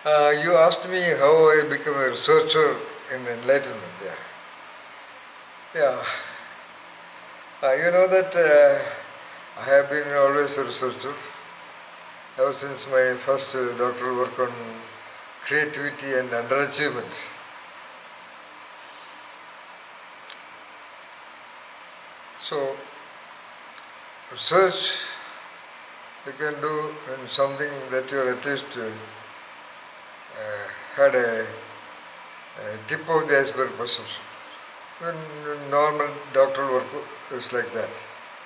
You asked me how I became a researcher in enlightenment. Yeah, yeah. You know that I have been always a researcher ever since my first doctoral work on creativity and underachievement. So, research you can do in something that you at least had a tip of the iceberg perception. When normal doctoral work is like that.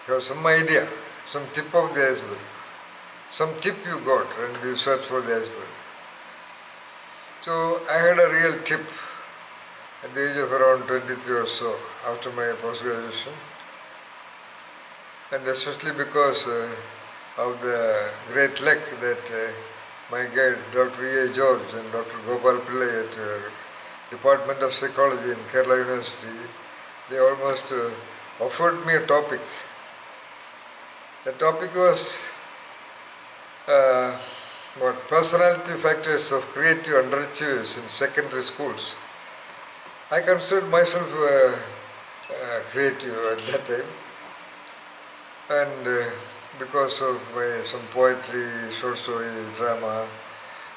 You have some idea, some tip of the iceberg. Some tip you got and you search for the iceberg. So I had a real tip at the age of around 23 or so after my post-graduation, and especially because of the great luck that my guide Dr. E. A. George and Dr. Gopal Pillai at Department of Psychology in Kerala University, they almost offered me a topic. The topic was what personality factors of creative underachievers in secondary schools. I considered myself creative at that time, and because of my some poetry, short story, drama,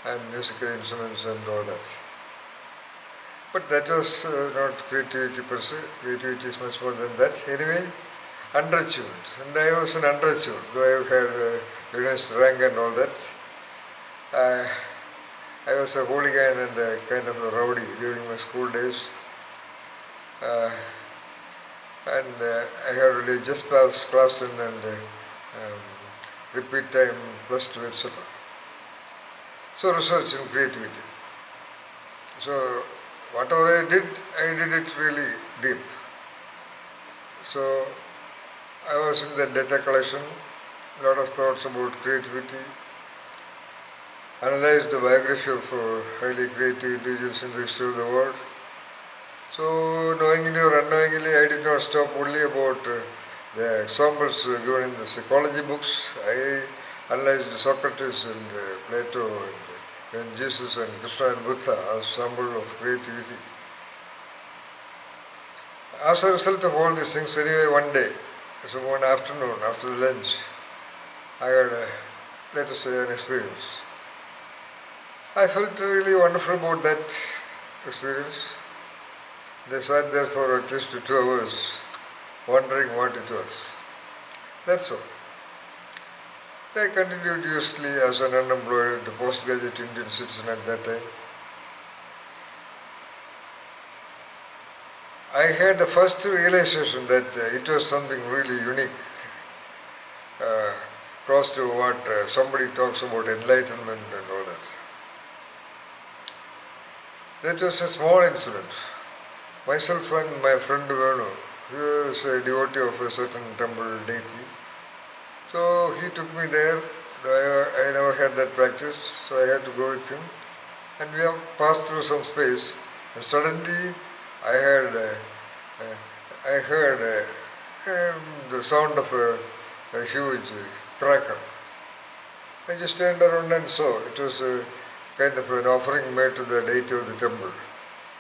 and musical instruments and all that. But that was not creativity per se. Creativity is much more than that. Anyway, underachievement, and I was an underachiever, though I had university rank and all that. I was a hooligan and a kind of a rowdy during my school days. And I had really just passed class 10 and repeat time plus 2, etc. So research in creativity. So whatever I did it really deep. So I was in the data collection, a lot of thoughts about creativity, analyzed the biography of highly creative individuals in the history of the world. So knowingly or unknowingly, I did not stop only about the examples given in the psychology books. I analyzed Socrates and Plato and Jesus and Krishna and Buddha as sample of creativity. As a result of all these things, anyway, one day, so one afternoon after the lunch, I had, let us say, an experience. I felt really wonderful about that experience. They sat there for at least 2 hours, wondering what it was. That's all. I continued usually as an unemployed postgraduate Indian citizen at that time. I had the first realization that it was something really unique, close to what somebody talks about enlightenment and all that. That was a small incident. Myself and my friend Venu, he was a devotee of a certain temple deity. So he took me there. I never had that practice, so I had to go with him. And we have passed through some space, and suddenly I heard the sound of a huge cracker. I just turned around and saw it was kind of an offering made to the deity of the temple.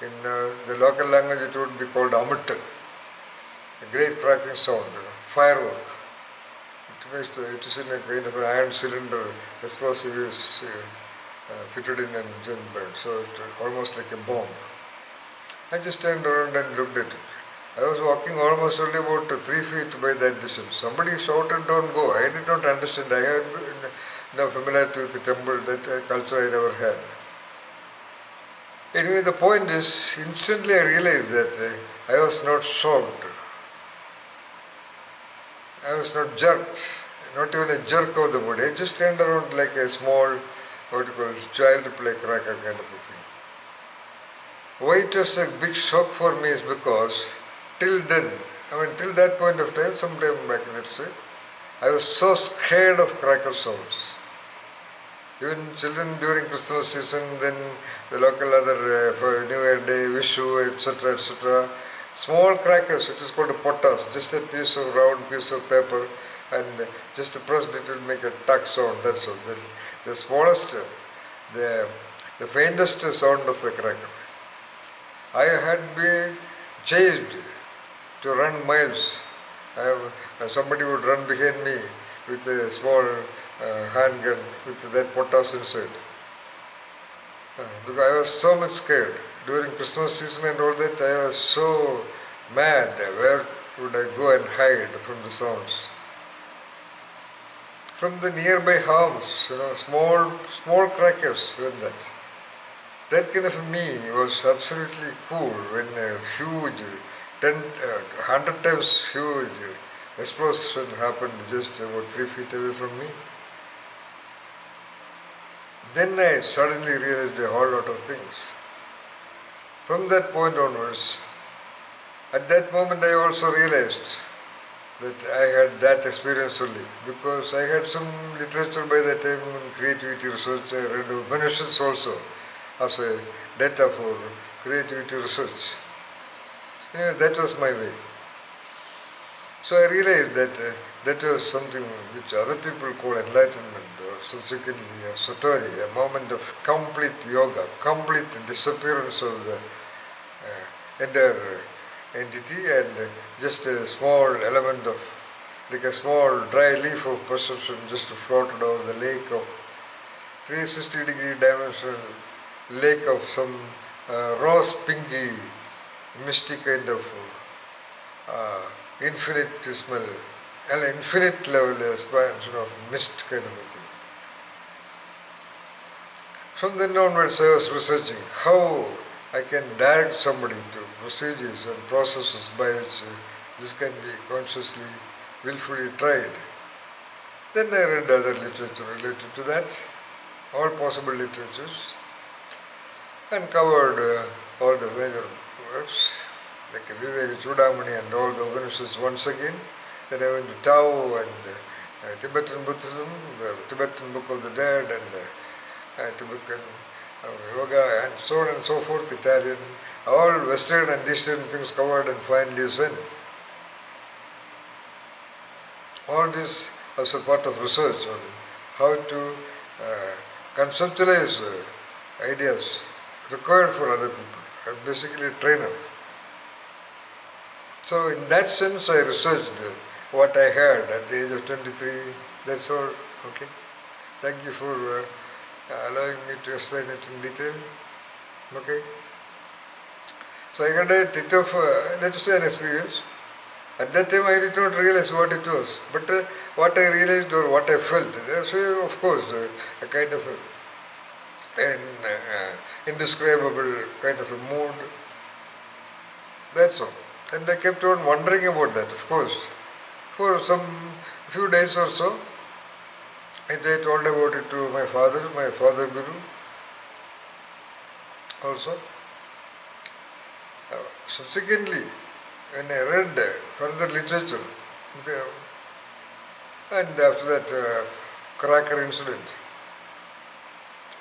In the local language it would be called amit, a great cracking sound, firework. It is in a kind of an iron cylinder, explosive is fitted in and then burned, so it almost like a bomb. I just turned around and looked at it. I was walking almost only about 3 feet by that distance. Somebody shouted, "Don't go." I did not understand. I had no familiarity with the temple, that culture I never had. Anyway, the point is, instantly I realized that I was not shocked. I was not jerked, not even a jerk of the body. I just turned around like a small, what you call, child play cracker kind of a thing. Why it was a big shock for me is because till then, till that point of time, sometime back, let's say, I was so scared of cracker sounds. Even children during Christmas season, then the local other for New Year Day, Vishu, etc., small crackers, it is called a potas, just a piece of round piece of paper, and just pressed it will make a tuck sound, that's all. The smallest, the the faintest sound of a cracker. I had been chased to run miles. Somebody would run behind me with a small handgun with that potash inside. Because I was so much scared. During Christmas season and all that, I was so mad. Where would I go and hide from the sounds? From the nearby homes, small crackers when that. That kind of me was absolutely cool when a huge, 100 times huge explosion happened just about 3 feet away from me. Then I suddenly realized a whole lot of things. From that point onwards, at that moment I also realized that I had that experience only, because I had some literature by that time in creativity research. I read Upanishads also as a data for creativity research. Anyway, that was my way. So I realized that that was something which other people call enlightenment, or subsequently a Satori, a moment of complete yoga, complete disappearance of the entire entity, and just a small element of, like a small dry leaf of perception just floated over the lake of 360-degree dimensional lake of some rose pinky, misty kind of infinitesimal, infinite level expansion of mist kind of a thing. From then onwards I was researching how I can direct somebody to procedures and processes by which this can be consciously, willfully tried. Then I read other literature related to that, all possible literatures, and covered all the major works, like Viveka Chudamani and all the Upanishads once again. Then I went to Tao and Tibetan Buddhism, the Tibetan Book of the Dead, and Tibetan yoga, and so on and so forth, Italian, all Western and Eastern things covered, and finally Zen. All this as a part of research on how to conceptualize ideas required for other people. I'm basically a trainer. So in that sense I researched what I had at the age of 23. That's all. Okay. Thank you for allowing me to explain it in detail. Okay. So I had a bit of, let us say, an experience. At that time I did not realize what it was, but what I realized or what I felt, so of course a kind of an indescribable kind of a mood. That's all. And I kept on wondering about that, of course. For some few days or so, and I told about it to my father Guru also. Subsequently, when I read further literature, and after that cracker incident,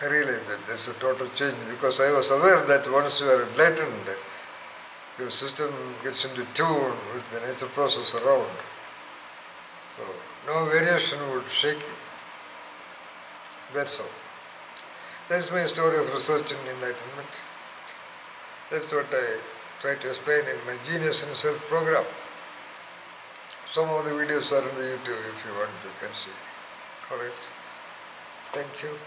I realized that there's a total change, because I was aware that once you are enlightened, your system gets into tune with the nature process around. So no variation would shake you. That's all. That's my story of research and enlightenment. That's what I try to explain in my Genius in Self program. Some of the videos are in the YouTube. If you want, you can see. Alright. Thank you.